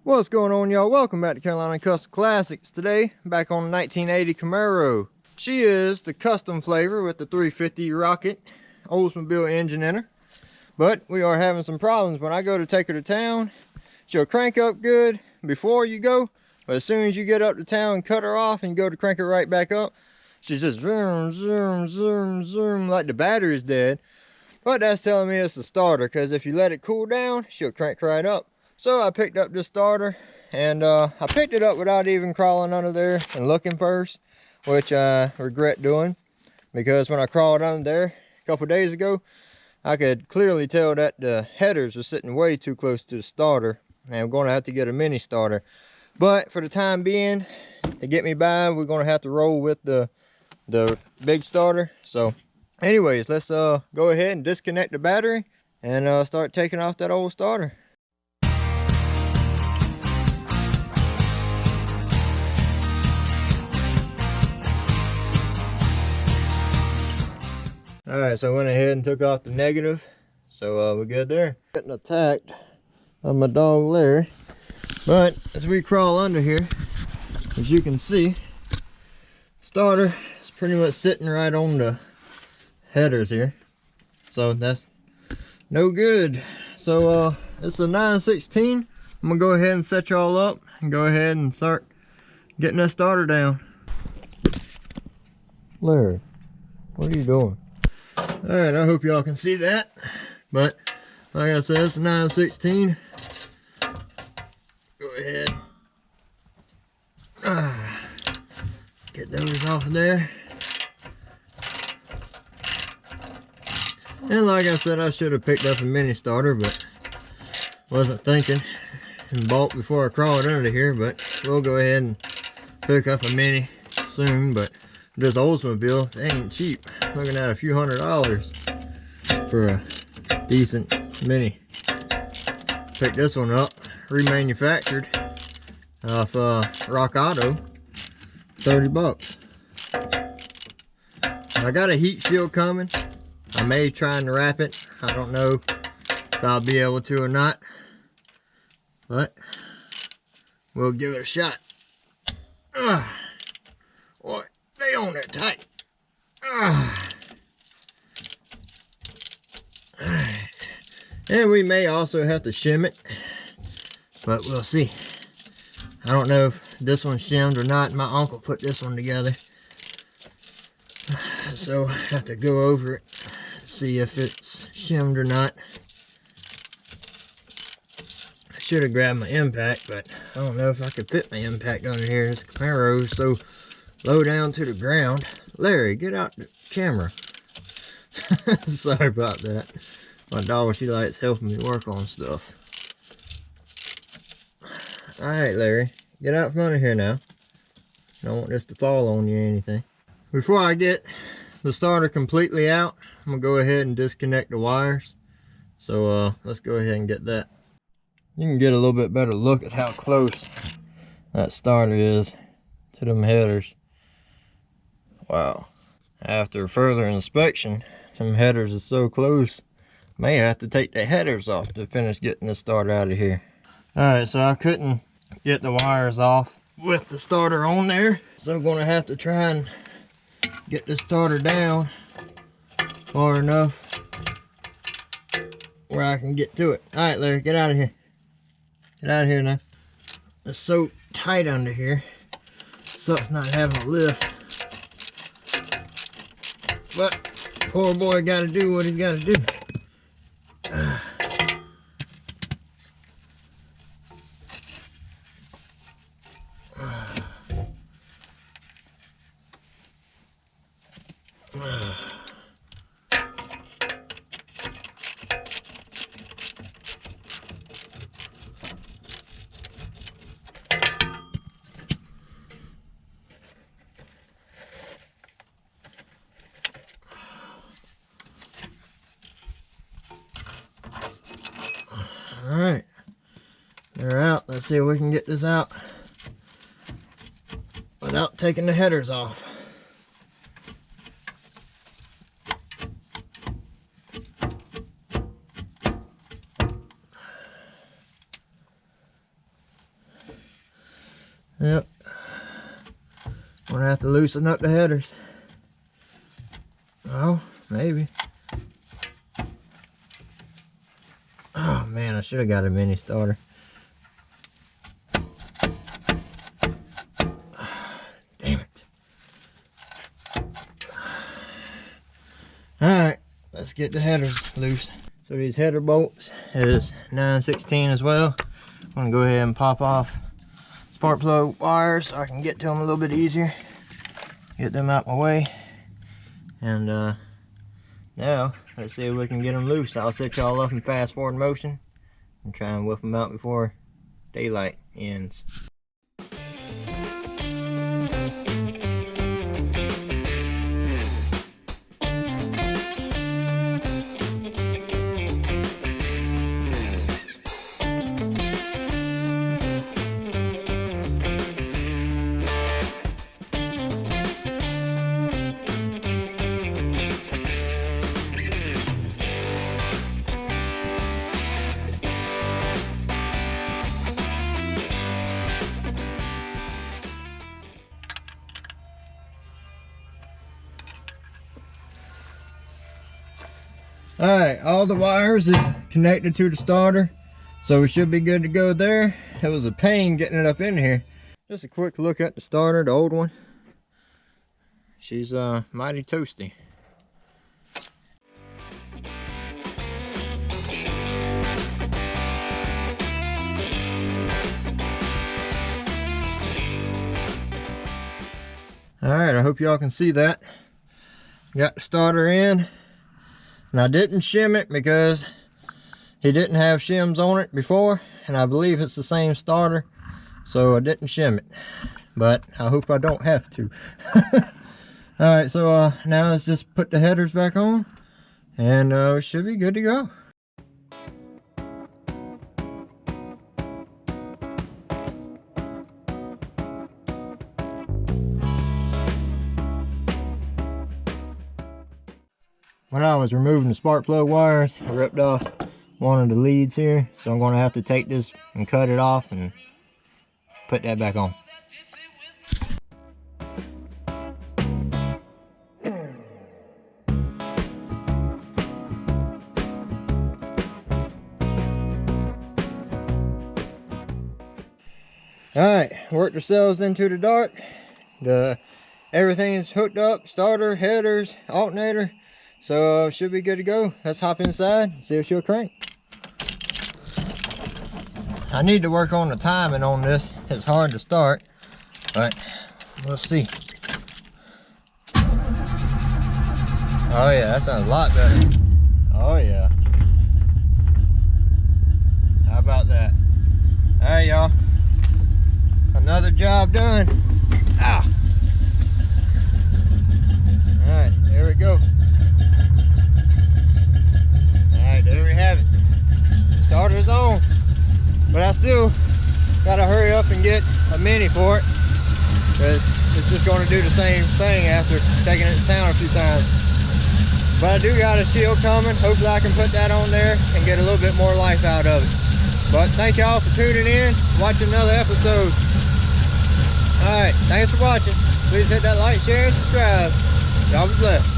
What's going on, y'all? Welcome back to Carolina Custom Classics. Today, back on the 1980 Camaro. She is the custom flavor with the 350 rocket Oldsmobile engine in her. But we are having some problems. When I go to take her to town, she'll crank up good before you go, but as soon as you get up to town, cut her off and go to crank her right back up, she's just zoom, zoom, zoom, zoom, like the battery's dead. But that's telling me it's the starter, because if you let it cool down, she'll crank right up. So I picked up this starter, and I picked it up without even crawling under there and looking first, which I regret doing, because when I crawled under there a couple days ago, I could clearly tell that the headers are sitting way too close to the starter, and I'm going to have to get a mini starter. But for the time being, to get me by, we're going to have to roll with the big starter. So anyways, let's go ahead and disconnect the battery and start taking off that old starter. Alright, so I went ahead and took off the negative, so we're good there. Getting attacked by my dog Larry, but as we crawl under here, as you can see, starter is pretty much sitting right on the headers here, so that's no good. So it's a 916. I'm gonna go ahead and set y'all up and go ahead and start getting that starter down. Larry, what are you doing? Alright, I hope y'all can see that, but like I said, it's a 916. Go ahead, get those off of there. And like I said, I should have picked up a mini starter, but wasn't thinking and bought before I crawled under here. But we'll go ahead and pick up a mini soon. But this Oldsmobile, they ain't cheap. Looking at a few $100s for a decent mini. Picked this one up, remanufactured off Rock Auto, 30 bucks. I got a heat shield coming. I may try and wrap it. I don't know if I'll be able to or not, but we'll give it a shot. Boy, they on there tight. And we may also have to shim it, but we'll see. I don't know if this one's shimmed or not. My uncle put this one together, so I have to go over it, see if it's shimmed or not. I should have grabbed my impact, but I don't know if I could fit my impact under here. This Camaro is so low down to the ground. Larry, get out the camera. Sorry about that. My dog, she likes helping me work on stuff. Alright, Larry, get out from under here now. I don't want this to fall on you or anything. Before I get the starter completely out, I'm gonna go ahead and disconnect the wires. So let's go ahead and get that. You can get a little bit better look at how close that starter is to them headers. Wow. After further inspection, them headers are so close, may have to take the headers off to finish getting the starter out of here. Alright, so I couldn't get the wires off with the starter on there, so I'm gonna have to try and get the starter down far enough where I can get to it. Alright, Larry, get out of here. Get out of here now. It's so tight under here. Sucks not having a lift. But poor boy gotta do what he's gotta do. Alright, they're out. Let's see if we can get this out without taking the headers off. Yep. Gonna have to loosen up the headers. Oh, maybe. Oh man, I should have got a mini starter. Damn it. Alright, let's get the headers loose. So these header bolts is 9/16 as well. I'm gonna go ahead and pop off spark plug wires so I can get to them a little bit easier. Get them out my way. And now let's see if we can get them loose. I'll set y'all up in fast forward motion and try and whip them out before daylight ends. Alright, all the wires is connected to the starter, so we should be good to go there. It was a pain getting it up in here. Just a quick look at the starter, the old one. She's mighty toasty. Alright, I hope y'all can see that. Got the starter in. And I didn't shim it because he didn't have shims on it before, and I believe it's the same starter, so I didn't shim it. But I hope I don't have to. Alright, so now let's just put the headers back on, and we should be good to go. When I was removing the spark plug wires, I ripped off one of the leads here, so I'm going to have to take this and cut it off and put that back on. Alright, worked ourselves into the dark. Everything is hooked up, starter, headers, alternator. So should be good to go. Let's hop inside and see if she'll crank. I need to work on the timing on this. It's hard to start, but we'll see. Oh yeah, that sounds a lot better. Oh yeah. How about that? All right, y'all. Another job done. Ow. All right, there we go. Alright, there we have it. Starter's on. But I still gotta hurry up and get a mini for it, because it's just going to do the same thing after taking it to town a few times. But I do got a shield coming. Hopefully I can put that on there and get a little bit more life out of it. But thank y'all for tuning in, watching another episode. Alright, thanks for watching. Please hit that like, share, and subscribe. Y'all be blessed.